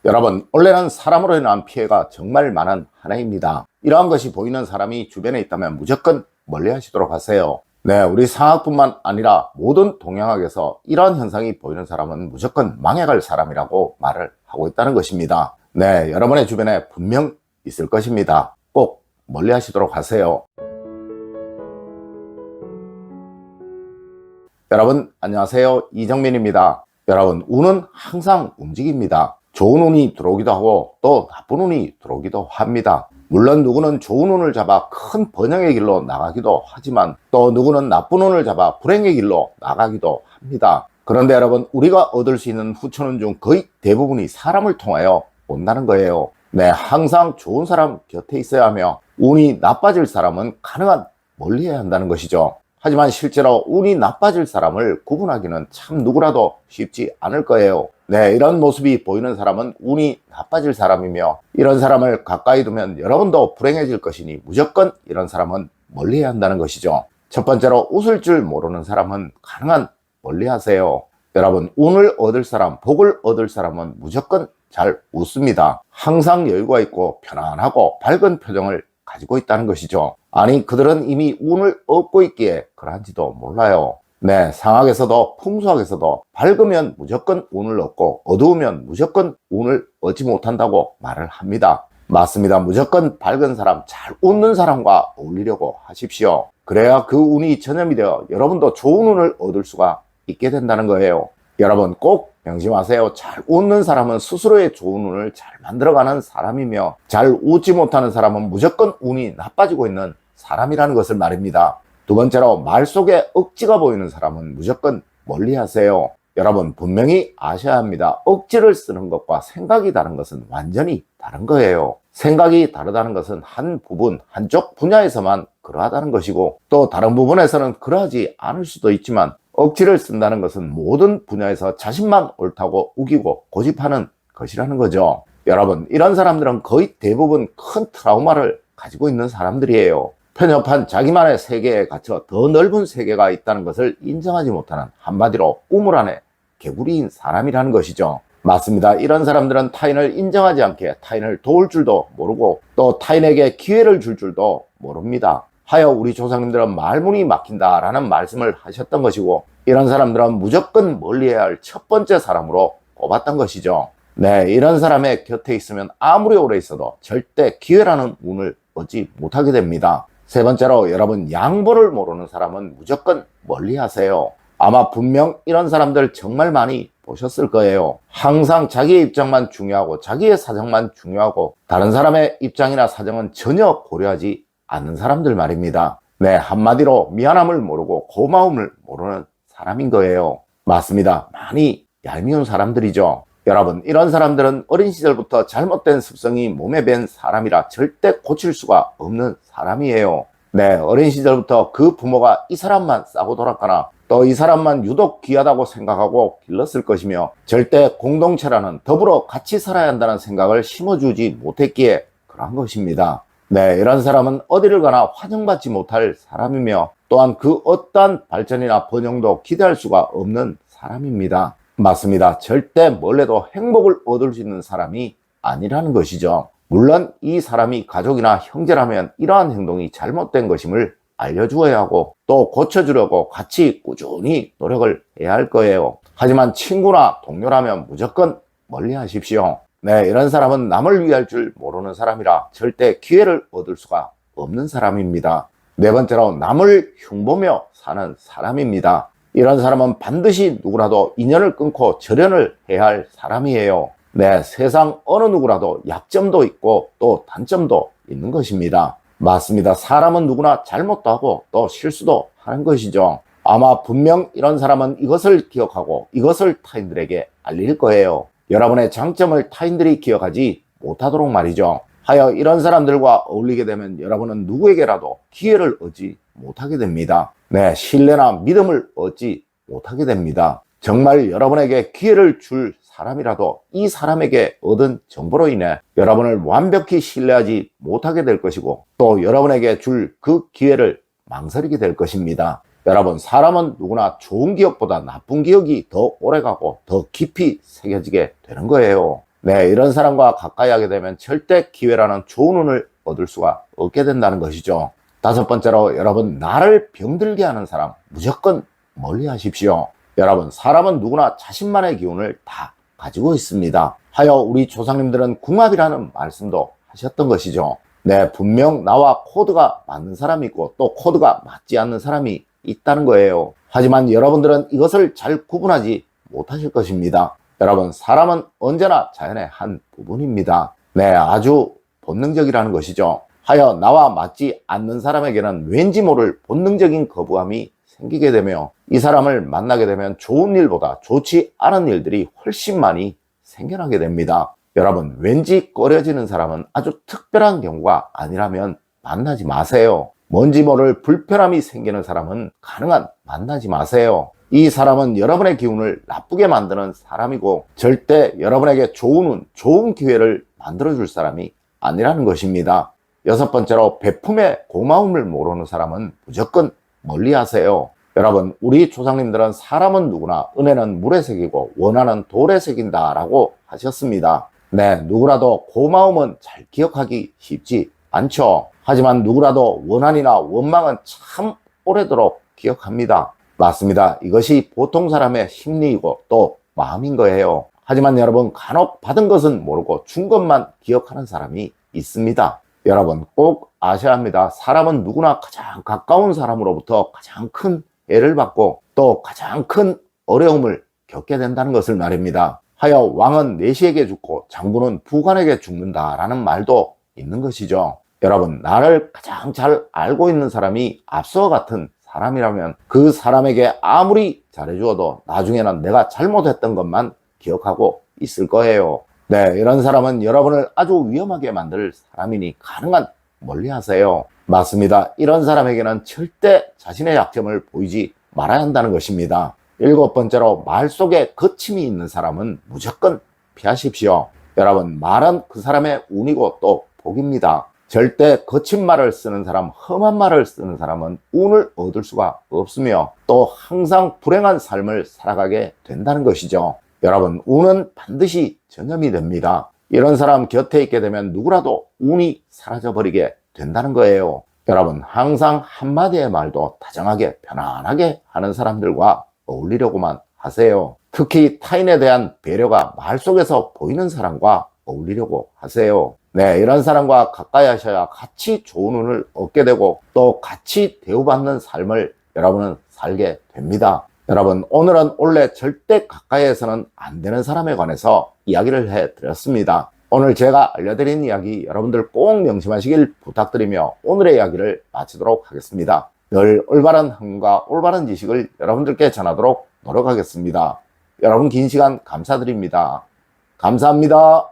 여러분, 원래는 사람으로 인한 피해가 정말 많은 하나입니다. 이러한 것이 보이는 사람이 주변에 있다면 무조건 멀리 하시도록 하세요. 네, 우리 상학뿐만 아니라 모든 동양학에서 이러한 현상이 보이는 사람은 무조건 망해갈 사람이라고 말을 하고 있다는 것입니다. 네, 여러분의 주변에 분명 있을 것입니다. 꼭 멀리 하시도록 하세요. 여러분, 안녕하세요. 이정민입니다. 여러분, 운은 항상 움직입니다. 좋은 운이 들어오기도 하고 또 나쁜 운이 들어오기도 합니다. 물론 누구는 좋은 운을 잡아 큰 번영의 길로 나가기도 하지만 또 누구는 나쁜 운을 잡아 불행의 길로 나가기도 합니다. 그런데 여러분, 우리가 얻을 수 있는 후천운 중 거의 대부분이 사람을 통하여 온다는 거예요. 네, 항상 좋은 사람 곁에 있어야 하며 운이 나빠질 사람은 가능한 멀리 해야 한다는 것이죠. 하지만 실제로 운이 나빠질 사람을 구분하기는 참 누구라도 쉽지 않을 거예요. 네, 이런 모습이 보이는 사람은 운이 나빠질 사람이며 이런 사람을 가까이 두면 여러분도 불행해질 것이니 무조건 이런 사람은 멀리해야 한다는 것이죠. 첫 번째로, 웃을 줄 모르는 사람은 가능한 멀리하세요. 여러분, 운을 얻을 사람, 복을 얻을 사람은 무조건 잘 웃습니다. 항상 여유가 있고 편안하고 밝은 표정을 가지고 있다는 것이죠. 아니, 그들은 이미 운을 얻고 있기에 그러한지도 몰라요. 네, 상학에서도 풍수학에서도 밝으면 무조건 운을 얻고 어두우면 무조건 운을 얻지 못한다고 말을 합니다. 맞습니다. 무조건 밝은 사람, 잘 웃는 사람과 어울리려고 하십시오. 그래야 그 운이 전염이 되어 여러분도 좋은 운을 얻을 수가 있게 된다는 거예요. 여러분, 꼭 명심하세요. 잘 웃는 사람은 스스로의 좋은 운을 잘 만들어가는 사람이며 잘 웃지 못하는 사람은 무조건 운이 나빠지고 있는 사람이라는 것을 말입니다. 두 번째로, 말 속에 억지가 보이는 사람은 무조건 멀리 하세요. 여러분, 분명히 아셔야 합니다. 억지를 쓰는 것과 생각이 다른 것은 완전히 다른 거예요. 생각이 다르다는 것은 한 부분, 한쪽 분야에서만 그러하다는 것이고 또 다른 부분에서는 그러하지 않을 수도 있지만 억지를 쓴다는 것은 모든 분야에서 자신만 옳다고 우기고 고집하는 것이라는 거죠. 여러분, 이런 사람들은 거의 대부분 큰 트라우마를 가지고 있는 사람들이에요. 편협한 자기만의 세계에 갇혀 더 넓은 세계가 있다는 것을 인정하지 못하는, 한마디로 우물 안에 개구리인 사람이라는 것이죠. 맞습니다. 이런 사람들은 타인을 인정하지 않게 타인을 도울 줄도 모르고 또 타인에게 기회를 줄 줄도 모릅니다. 하여 우리 조상님들은 말문이 막힌다라는 말씀을 하셨던 것이고 이런 사람들은 무조건 멀리해야 할 첫 번째 사람으로 꼽았던 것이죠. 네, 이런 사람의 곁에 있으면 아무리 오래 있어도 절대 기회라는 운을 얻지 못하게 됩니다. 세 번째로, 여러분, 양보를 모르는 사람은 무조건 멀리하세요. 아마 분명 이런 사람들 정말 많이 보셨을 거예요. 항상 자기의 입장만 중요하고 자기의 사정만 중요하고 다른 사람의 입장이나 사정은 전혀 고려하지 않는 사람들 말입니다. 네, 한마디로 미안함을 모르고 고마움을 모르는 사람인 거예요. 맞습니다. 많이 얄미운 사람들이죠. 여러분, 이런 사람들은 어린 시절부터 잘못된 습성이 몸에 밴 사람이라 절대 고칠 수가 없는 사람이에요. 네, 어린 시절부터 그 부모가 이 사람만 싸고 돌았거나 또 이 사람만 유독 귀하다고 생각하고 길렀을 것이며 절대 공동체라는, 더불어 같이 살아야 한다는 생각을 심어주지 못했기에 그런 것입니다. 네, 이런 사람은 어디를 가나 환영받지 못할 사람이며 또한 그 어떠한 발전이나 번영도 기대할 수가 없는 사람입니다. 맞습니다. 절대 멀래도 행복을 얻을 수 있는 사람이 아니라는 것이죠. 물론 이 사람이 가족이나 형제라면 이러한 행동이 잘못된 것임을 알려주어야 하고 또 고쳐주려고 같이 꾸준히 노력을 해야 할 거예요. 하지만 친구나 동료라면 무조건 멀리 하십시오. 네, 이런 사람은 남을 위할 줄 모르는 사람이라 절대 기회를 얻을 수가 없는 사람입니다. 네 번째로, 남을 흉보며 사는 사람입니다. 이런 사람은 반드시 누구라도 인연을 끊고 절연을 해야 할 사람이에요. 네, 세상 어느 누구라도 약점도 있고 또 단점도 있는 것입니다. 맞습니다. 사람은 누구나 잘못도 하고 또 실수도 하는 것이죠. 아마 분명 이런 사람은 이것을 기억하고 이것을 타인들에게 알릴 거예요. 여러분의 장점을 타인들이 기억하지 못하도록 말이죠. 하여 이런 사람들과 어울리게 되면 여러분은 누구에게라도 기회를 얻지 못하게 됩니다. 네, 신뢰나 믿음을 얻지 못하게 됩니다. 정말 여러분에게 기회를 줄 사람이라도 이 사람에게 얻은 정보로 인해 여러분을 완벽히 신뢰하지 못하게 될 것이고 또 여러분에게 줄 그 기회를 망설이게 될 것입니다. 여러분, 사람은 누구나 좋은 기억보다 나쁜 기억이 더 오래가고 더 깊이 새겨지게 되는 거예요. 네, 이런 사람과 가까이 하게 되면 절대 기회라는 좋은 운을 얻을 수가 없게 된다는 것이죠. 다섯 번째로, 여러분, 나를 병들게 하는 사람 무조건 멀리 하십시오. 여러분, 사람은 누구나 자신만의 기운을 다 가지고 있습니다. 하여 우리 조상님들은 궁합이라는 말씀도 하셨던 것이죠. 네, 분명 나와 코드가 맞는 사람이 있고 또 코드가 맞지 않는 사람이 있다는 거예요. 하지만 여러분들은 이것을 잘 구분하지 못하실 것입니다. 여러분, 사람은 언제나 자연의 한 부분입니다. 네, 아주 본능적이라는 것이죠. 하여 나와 맞지 않는 사람에게는 왠지 모를 본능적인 거부감이 생기게 되며 이 사람을 만나게 되면 좋은 일보다 좋지 않은 일들이 훨씬 많이 생겨나게 됩니다. 여러분, 왠지 꺼려지는 사람은 아주 특별한 경우가 아니라면 만나지 마세요. 뭔지 모를 불편함이 생기는 사람은 가능한 만나지 마세요. 이 사람은 여러분의 기운을 나쁘게 만드는 사람이고 절대 여러분에게 좋은 운, 좋은 기회를 만들어줄 사람이 아니라는 것입니다. 여섯 번째로, 베품의 고마움을 모르는 사람은 무조건 멀리 하세요. 여러분, 우리 조상님들은 사람은 누구나 은혜는 물에 새기고 원한은 돌에 새긴다 라고 하셨습니다. 네, 누구라도 고마움은 잘 기억하기 쉽지 않죠. 하지만 누구라도 원한이나 원망은 참 오래도록 기억합니다. 맞습니다. 이것이 보통 사람의 심리이고 또 마음인 거예요. 하지만 여러분, 간혹 받은 것은 모르고 준 것만 기억하는 사람이 있습니다. 여러분, 꼭 아셔야 합니다. 사람은 누구나 가장 가까운 사람으로부터 가장 큰 애를 받고 또 가장 큰 어려움을 겪게 된다는 것을 말입니다. 하여 왕은 내시에게 죽고 장군은 부관에게 죽는다라는 말도 있는 것이죠. 여러분, 나를 가장 잘 알고 있는 사람이 앞서와 같은 사람이라면 그 사람에게 아무리 잘해주어도 나중에는 내가 잘못했던 것만 기억하고 있을 거예요. 네, 이런 사람은 여러분을 아주 위험하게 만들 사람이니 가능한 멀리 하세요. 맞습니다. 이런 사람에게는 절대 자신의 약점을 보이지 말아야 한다는 것입니다. 일곱 번째로, 말 속에 거침이 있는 사람은 무조건 피하십시오. 여러분, 말은 그 사람의 운이고 또 복입니다. 절대 거친 말을 쓰는 사람, 험한 말을 쓰는 사람은 운을 얻을 수가 없으며 또 항상 불행한 삶을 살아가게 된다는 것이죠. 여러분, 운은 반드시 전염이 됩니다. 이런 사람 곁에 있게 되면 누구라도 운이 사라져버리게 된다는 거예요. 여러분, 항상 한마디의 말도 다정하게 편안하게 하는 사람들과 어울리려고만 하세요. 특히 타인에 대한 배려가 말 속에서 보이는 사람과 어울리려고 하세요. 네, 이런 사람과 가까이 하셔야 같이 좋은 운을 얻게 되고 또 같이 대우받는 삶을 여러분은 살게 됩니다. 여러분, 오늘은 원래 절대 가까이에서는 안 되는 사람에 관해서 이야기를 해드렸습니다. 오늘 제가 알려드린 이야기 여러분들 꼭 명심하시길 부탁드리며 오늘의 이야기를 마치도록 하겠습니다. 늘 올바른 학문과 올바른 지식을 여러분들께 전하도록 노력하겠습니다. 여러분, 긴 시간 감사드립니다. 감사합니다.